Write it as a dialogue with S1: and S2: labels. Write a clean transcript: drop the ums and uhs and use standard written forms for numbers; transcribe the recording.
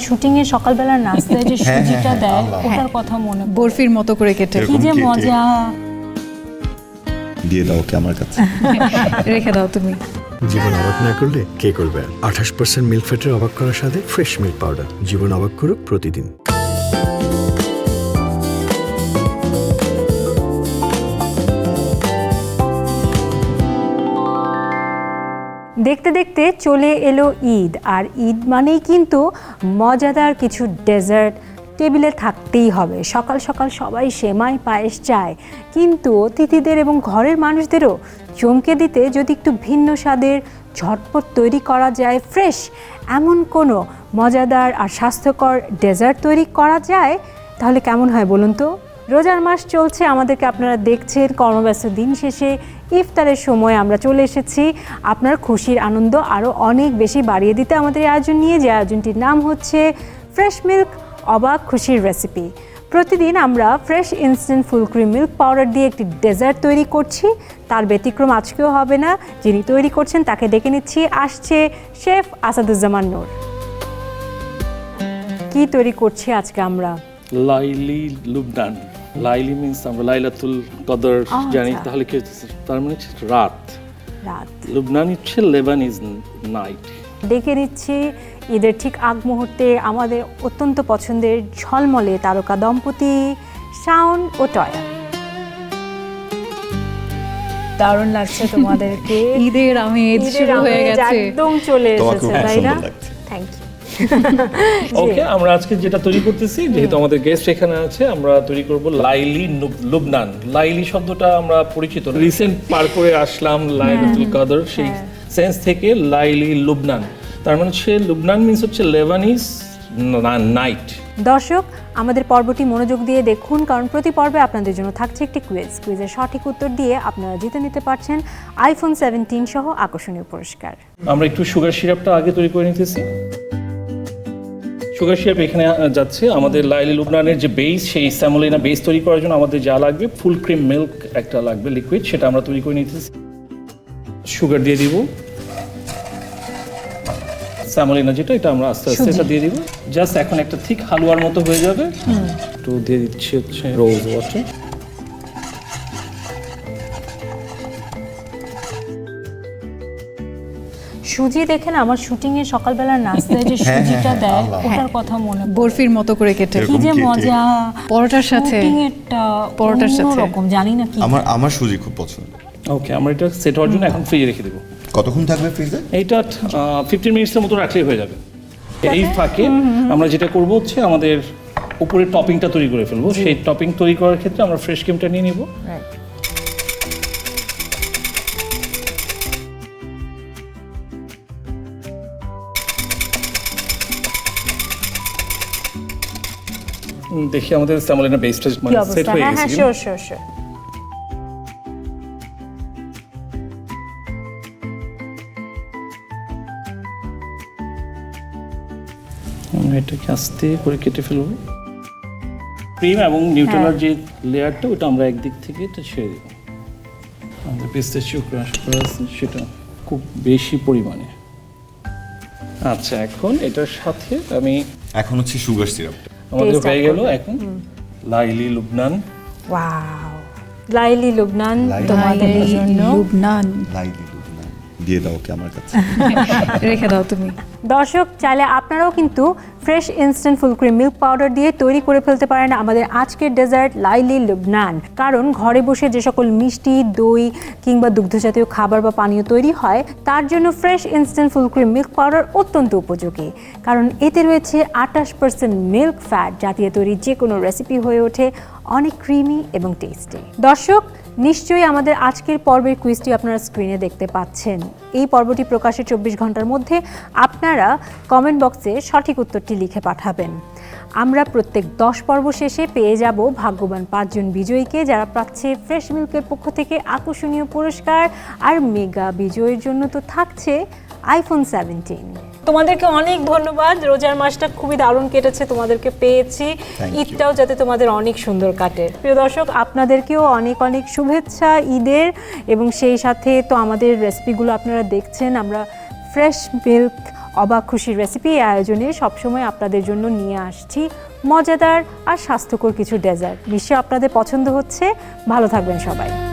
S1: Shooting এর সকালবেলার নাস্তায় যে সুজিটা দেয় ওটার কথা মনে
S2: বরফির মতো করে কেটে
S1: কি যে মজা।
S3: দিয়ে দাও ওকে আমার কাছে,
S2: রেখে দাও তুমি।
S4: জীবন অবাক না করলে কে করবে? 28% মিল্ক ফ্যাটের অবাক করার সাথে ফ্রেশ মিল্ক পাউডার। জীবন অবাক করুক প্রতিদিন।
S1: দেখতে দেখতে চলে এলো ঈদ, আর ঈদ মানেই কিন্তু মজাদার কিছু ডেজার্ট টেবিলে থাকতেই হবে। সকাল সকাল সবাই সেমাই পায়েস চায়, কিন্তু অতিথিদের এবং ঘরের মানুষদেরও চমকে দিতে যদি একটু ভিন্ন স্বাদের ঝটপট তৈরি করা যায় ফ্রেশ এমন কোনো মজাদার আর স্বাস্থ্যকর ডেজার্ট তৈরি করা যায়, তাহলে কেমন হয় বলুন তো? রোজার মাস চলছে, আমাদেরকে আপনারা দেখছেন, কর্মব্যস্ত দিন শেষে ইফতারের সময় আমরা চলে এসেছি আপনার খুশির আনন্দ আরও অনেক বেশি বাড়িয়ে দিতে আমাদের এই আয়োজন নিয়ে, যে আয়োজনটির নাম হচ্ছে ফ্রেশ মিল্ক অবাক খুশির রেসিপি। প্রতিদিন আমরা fresh instant full cream milk powder দিয়ে একটি ডেজার্ট তৈরি করছি, তার ব্যতিক্রম আজকেও হবে না। যিনি তৈরি করছেন তাকে ডেকে নিচ্ছি, আসছে শেফ আসাদুজ্জামান নূর। কি তৈরি করছি আজকে আমরা?
S5: লাইলি লুবনান। লাইলি মিন্স আমরা লাইলাতুল কদর জানি, তাহলে কি হচ্ছে? তার মানে হচ্ছে রাত। লুবনান হচ্ছে লেবানিজ নাইট।
S1: ডেকে নিচ্ছি ঈদের ঠিক আগ মুহূর্তে আমাদের অত্যন্ত পছন্দের ঝলমলে তারকা দম্পতি শাওন ও টয়া। দারুণ লাগছে তোমাদেরকে।
S2: ঈদের আমেজ শুরু হয়ে গেছে,
S1: একদম চলে
S3: তোমাকে
S1: এসেছে,
S3: খুব
S1: তাই না?
S3: সুন্দর লাগছে।
S1: Thank you.
S5: ওকে, আমরা আজকে যেটা তৈরি করতেছি, যেহেতু আমাদের গেস্ট এখানে আছে, আমরা তৈরি করব লাইলি লুবনান। লাইলি শব্দটা আমরা পরিচিত, রিসেন্ট পার করে আসলাম লাইলাতুল কদর, সেই সেন্স থেকে লাইলি লুবনান। তার মানে হচ্ছে লুবনান মিন্স হচ্ছে লেবানিজ নাইট।
S1: দর্শক, আমাদের পর্বটি মনোযোগ দিয়ে দেখুন, কারণ প্রতি পর্বে আপনাদের জন্য থাকছে একটি কুইজের সঠিক উত্তর দিয়ে আপনারা জিতে নিতে পারছেন আইফোন 17 সহ আকর্ষণীয় পুরস্কার।
S5: আমরা একটু সুগার সিরাপটা আগে তৈরি করে নিতেছি। সুগার সিরাপ এখানে যাচ্ছে। আমাদের লাইলি লুবনানের যে বেস, সেই স্যামোলিনা বেস তৈরি করার জন্য আমাদের যা লাগবে, ফুল ক্রিম মিল্ক একটা লাগবে লিকুইড, সেটা আমরা তৈরি করে নিতেছি। সুগার দিয়ে দিব, স্যামোলিনা যেটা, এটা আমরা আস্তে আস্তে এটা দিয়ে দিব। জাস্ট এখন একটা ঠিক হালুয়ার মতো হয়ে যাবে। একটু দিয়ে দিচ্ছি হচ্ছে রোজ ওয়াটার।
S1: সুজি দেখেন, আমার শুটিং এর সকালবেলার নাস্তায় যে সুজিটা দেয় ওটার কথা মনে
S2: বরফির মতো করে কেটে
S1: কি যে মজা।
S2: পরোটার সাথে,
S1: পরোটার সাথে অন্যরকম, জানি না কি।
S3: আমার সুজি খুব পছন্দ।
S5: ওকে, আমরা এটা সেট হওয়ার জন্য এখন ফ্রিজে রেখে দেবো।
S3: কতক্ষণ থাকবে ফ্রিজে?
S5: এইটা 15 মিনিটসের মতো রাখলেই হয়ে যাবে। এই ফাঁকে আমরা যেটা করবো হচ্ছে আমাদের উপরে টপিংটা তৈরি করে ফেলবো। সেই টপিং তৈরি করার ক্ষেত্রে আমরা ফ্রেশ ক্রিমটা নিয়ে নিব। দেখি আমাদের স্যামোলিনা বেসটা মানে সেট হয়ে গেছে।
S1: হ্যাঁ, শিওর।
S5: আমরা এটাকে আস্তে করে কেটে ফেলবো। ক্রিম এবং নিউট্রেলার যে লেয়ারটা, ওটা আমরা একদিক থেকে এটা ছেড়ে দেবো। আমাদের পিস্তাচিও ক্রাশ করা আছে, সেটা খুব বেশি পরিমাণে। আচ্ছা, এখন এটার সাথে আমি
S3: এখন হচ্ছে সুগার সিরাপ।
S5: আমাদের হয়ে গেল এখন লাইলি লুবনান।
S1: ওয়াও, লাইলি লুবনান তোমাদের জন্য।
S2: লুবনান,
S3: লাইলি লুবনান, দিয়ে দাও ওকে আমার কাছে,
S2: রেখে দাও তুমি।
S1: দর্শক, চাইলে আপনারাও কিন্তু fresh instant full cream milk powder দিয়ে তৈরি করে ফেলতে পারেন আমাদের আজকের ডেজার্ট লাইলি লুবনান। কারণ ঘরে বসে যে সকল মিষ্টি, দই কিংবা দুগ্ধজাতীয় খাবার বা পানীয় তৈরি হয়, তার জন্য fresh instant full cream milk powder অত্যন্ত উপযোগী। কারণ এতে রয়েছে 28% মিল্ক ফ্যাট, যা দিয়ে তৈরি যে কোনো রেসিপি হয়ে ওঠে অনেক ক্রিমি এবং টেস্টি। দর্শক, নিশ্চয়ই আমাদের আজকের পর্বের কুইজটি আপনারা স্ক্রিনে দেখতে পাচ্ছেন। এই পর্বটি প্রকাশের 24 ঘন্টার মধ্যে আপনারা কমেন্ট বক্সে সঠিক উত্তরটি লিখে পাঠাবেন। আমরা প্রত্যেক 10 পর্ব শেষে পেয়ে যাব ভাগ্যবান 5 জন বিজয়ীকে, যারা পাচ্ছে ফ্রেশ মিল্কের পক্ষ থেকে আকর্ষণীয় পুরস্কার। আর মেগা বিজয়ীর জন্য তো থাকছে আইফোন 17। তোমাদেরকে অনেক ধন্যবাদ। রোজার মাসটা খুবই দারুণ কেটেছে, তোমাদেরকে পেয়েছি। ঈদটাও যাতে তোমাদের অনেক সুন্দর কাটে। প্রিয় দর্শক, আপনাদেরকেও অনেক অনেক শুভেচ্ছা ঈদের, এবং সেই সাথে তো আমাদের রেসিপিগুলো আপনারা দেখছেন। আমরা ফ্রেশ মিল্ক অবাক খুশির রেসিপি আয়োজনে সবসময় আপনাদের জন্য নিয়ে আসছি মজাদার আর স্বাস্থ্যকর কিছু ডেজার্ট। নিশ্চয়ই আপনাদের পছন্দ হচ্ছে। ভালো থাকবেন সবাই।